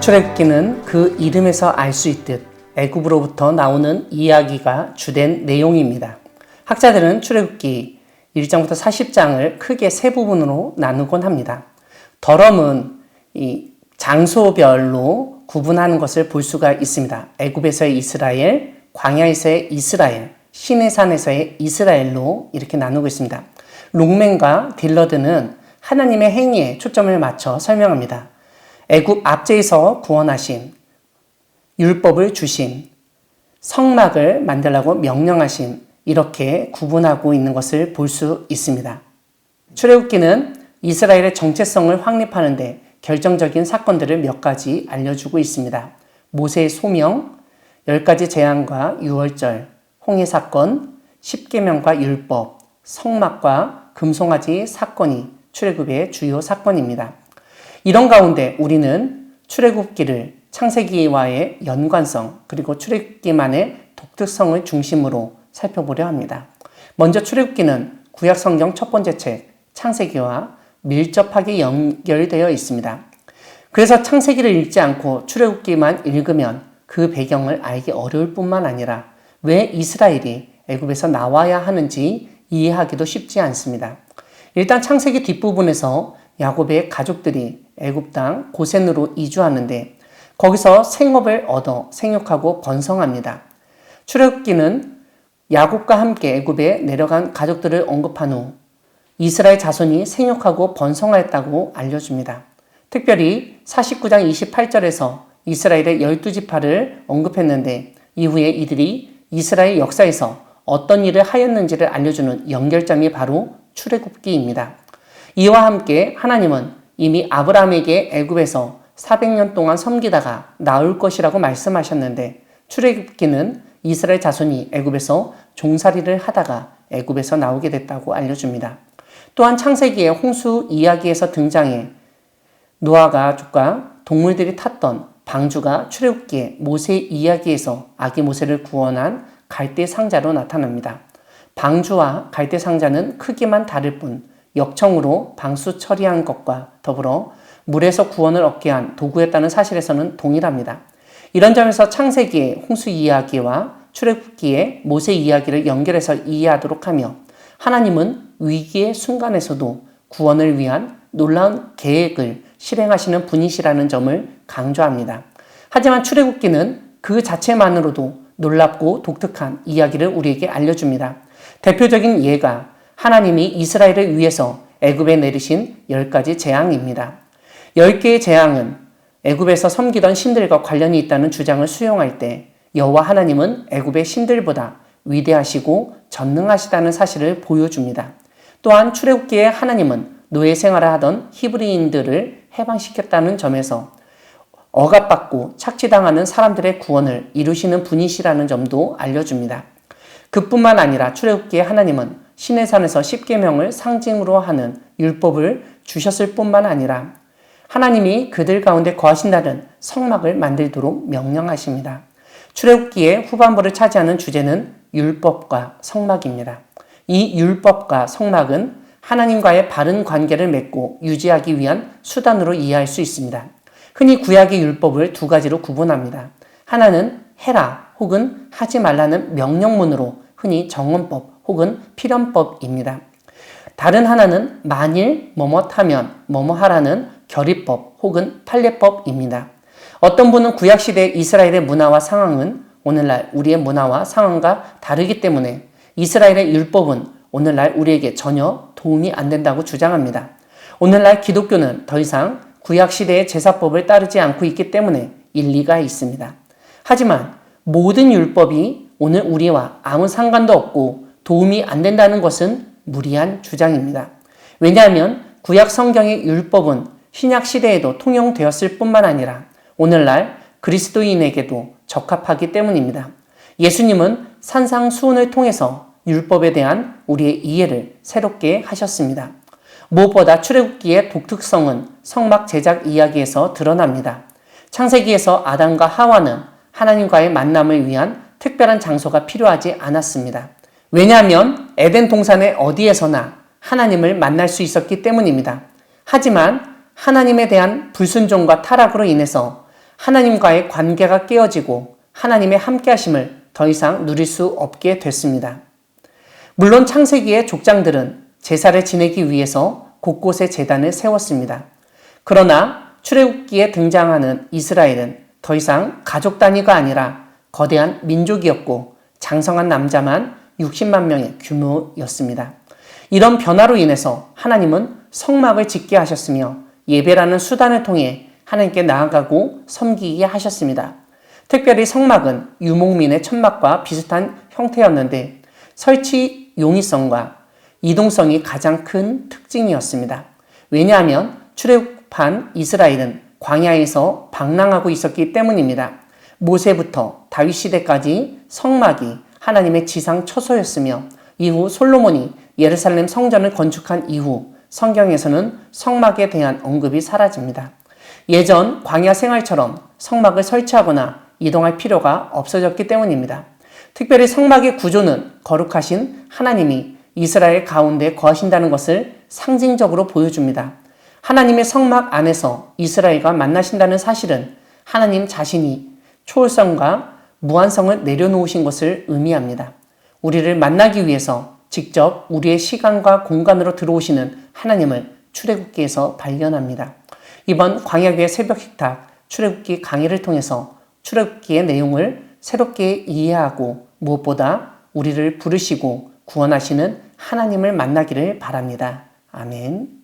출애굽기는 그 이름에서 알 수 있듯 애굽으로부터 나오는 이야기가 주된 내용입니다. 학자들은 출애굽기 1장부터 40장을 크게 세 부분으로 나누곤 합니다. 덜음은 이 장소별로 구분하는 것을 볼 수가 있습니다. 애굽에서의 이스라엘, 광야에서의 이스라엘, 시내산에서의 이스라엘로 이렇게 나누고 있습니다. 롱맨과 딜러드는 하나님의 행위에 초점을 맞춰 설명합니다. 애굽 압제에서 구원하신, 율법을 주신, 성막을 만들라고 명령하신, 이렇게 구분하고 있는 것을 볼 수 있습니다. 출애굽기는 이스라엘의 정체성을 확립하는 데 결정적인 사건들을 몇 가지 알려주고 있습니다. 모세의 소명, 10가지 재앙과 유월절, 홍해 사건, 십계명과 율법, 성막과 금송아지 사건이 출애굽의 주요 사건입니다. 이런 가운데 우리는 출애굽기를 창세기와의 연관성, 그리고 출애굽기만의 독특성을 중심으로 살펴보려 합니다. 먼저 출애굽기는 구약 성경 첫 번째 책 창세기와 밀접하게 연결되어 있습니다. 그래서 창세기를 읽지 않고 출애굽기만 읽으면 그 배경을 알기 어려울 뿐만 아니라 왜 이스라엘이 애굽에서 나와야 하는지 이해하기도 쉽지 않습니다. 일단 창세기 뒷부분에서 야곱의 가족들이 애굽 땅 고센으로 이주하는데 거기서 생업을 얻어 생육하고 번성합니다. 출애굽기는 야곱과 함께 애굽에 내려간 가족들을 언급한 후 이스라엘 자손이 생육하고 번성하였다고 알려줍니다. 특별히 49장 28절에서 이스라엘의 12지파를 언급했는데 이후에 이들이 이스라엘 역사에서 어떤 일을 하였는지를 알려주는 연결점이 바로 출애굽기입니다. 이와 함께 하나님은 이미 아브라함에게 애굽에서 400년 동안 섬기다가 나올 것이라고 말씀하셨는데 출애굽기는 이스라엘 자손이 애굽에서 종살이를 하다가 애굽에서 나오게 됐다고 알려줍니다. 또한 창세기의 홍수 이야기에서 등장해 노아 가족과 동물들이 탔던 방주가 출애굽기의 모세 이야기에서 아기 모세를 구원한 갈대 상자로 나타납니다. 방주와 갈대 상자는 크기만 다를 뿐 역청으로 방수 처리한 것과 더불어 물에서 구원을 얻게 한 도구였다는 사실에서는 동일합니다. 이런 점에서 창세기의 홍수 이야기와 출애굽기의 모세 이야기를 연결해서 이해하도록 하며 하나님은 위기의 순간에서도 구원을 위한 놀라운 계획을 실행하시는 분이시라는 점을 강조합니다. 하지만 출애굽기는 그 자체만으로도 놀랍고 독특한 이야기를 우리에게 알려줍니다. 대표적인 예가 하나님이 이스라엘을 위해서 애굽에 내리신 10가지 재앙입니다. 10개의 재앙은 애굽에서 섬기던 신들과 관련이 있다는 주장을 수용할 때 여호와 하나님은 애굽의 신들보다 위대하시고 전능하시다는 사실을 보여줍니다. 또한 출애굽기에 하나님은 노예 생활을 하던 히브리인들을 해방시켰다는 점에서 억압받고 착취당하는 사람들의 구원을 이루시는 분이시라는 점도 알려줍니다. 그뿐만 아니라 출애굽기에 하나님은 시내산에서 십계명을 상징으로 하는 율법을 주셨을 뿐만 아니라 하나님이 그들 가운데 거하신다는 성막을 만들도록 명령하십니다. 출애굽기의 후반부를 차지하는 주제는 율법과 성막입니다. 이 율법과 성막은 하나님과의 바른 관계를 맺고 유지하기 위한 수단으로 이해할 수 있습니다. 흔히 구약의 율법을 두 가지로 구분합니다. 하나는 해라 혹은 하지 말라는 명령문으로 흔히 정언법 혹은 필연법입니다. 다른 하나는 만일 뭐뭇하면 뭐뭐하라는 결의법 혹은 판례법입니다. 어떤 분은 구약시대 이스라엘의 문화와 상황은 오늘날 우리의 문화와 상황과 다르기 때문에 이스라엘의 율법은 오늘날 우리에게 전혀 도움이 안 된다고 주장합니다. 오늘날 기독교는 더 이상 구약시대의 제사법을 따르지 않고 있기 때문에 일리가 있습니다. 하지만 모든 율법이 오늘 우리와 아무 상관도 없고 도움이 안 된다는 것은 무리한 주장입니다. 왜냐하면 구약 성경의 율법은 신약 시대에도 통용되었을 뿐만 아니라 오늘날 그리스도인에게도 적합하기 때문입니다. 예수님은 산상수훈을 통해서 율법에 대한 우리의 이해를 새롭게 하셨습니다. 무엇보다 출애굽기의 독특성은 성막 제작 이야기에서 드러납니다. 창세기에서 아담과 하와는 하나님과의 만남을 위한 특별한 장소가 필요하지 않았습니다. 왜냐하면 에덴 동산의 어디에서나 하나님을 만날 수 있었기 때문입니다. 하지만 하나님에 대한 불순종과 타락으로 인해서 하나님과의 관계가 깨어지고 하나님의 함께하심을 더 이상 누릴 수 없게 됐습니다. 물론 창세기의 족장들은 제사를 지내기 위해서 곳곳에 제단을 세웠습니다. 그러나 출애굽기에 등장하는 이스라엘은 더 이상 가족 단위가 아니라 거대한 민족이었고 장성한 남자만 60만 명의 규모였습니다. 이런 변화로 인해서 하나님은 성막을 짓게 하셨으며 예배라는 수단을 통해 하나님께 나아가고 섬기게 하셨습니다. 특별히 성막은 유목민의 천막과 비슷한 형태였는데 설치 용이성과 이동성이 가장 큰 특징이었습니다. 왜냐하면 출애굽한 이스라엘은 광야에서 방랑하고 있었기 때문입니다. 모세부터 다윗 시대까지 성막이 하나님의 지상 처소였으며 이후 솔로몬이 예루살렘 성전을 건축한 이후 성경에서는 성막에 대한 언급이 사라집니다. 예전 광야 생활처럼 성막을 설치하거나 이동할 필요가 없어졌기 때문입니다. 특별히 성막의 구조는 거룩하신 하나님이 이스라엘 가운데 거하신다는 것을 상징적으로 보여줍니다. 하나님의 성막 안에서 이스라엘과 만나신다는 사실은 하나님 자신이 초월성과 무한성을 내려놓으신 것을 의미합니다. 우리를 만나기 위해서 직접 우리의 시간과 공간으로 들어오시는 하나님을 출애굽기에서 발견합니다. 이번 광야교회 새벽 식탁 출애굽기 강의를 통해서 출애굽기의 내용을 새롭게 이해하고 무엇보다 우리를 부르시고 구원하시는 하나님을 만나기를 바랍니다. 아멘.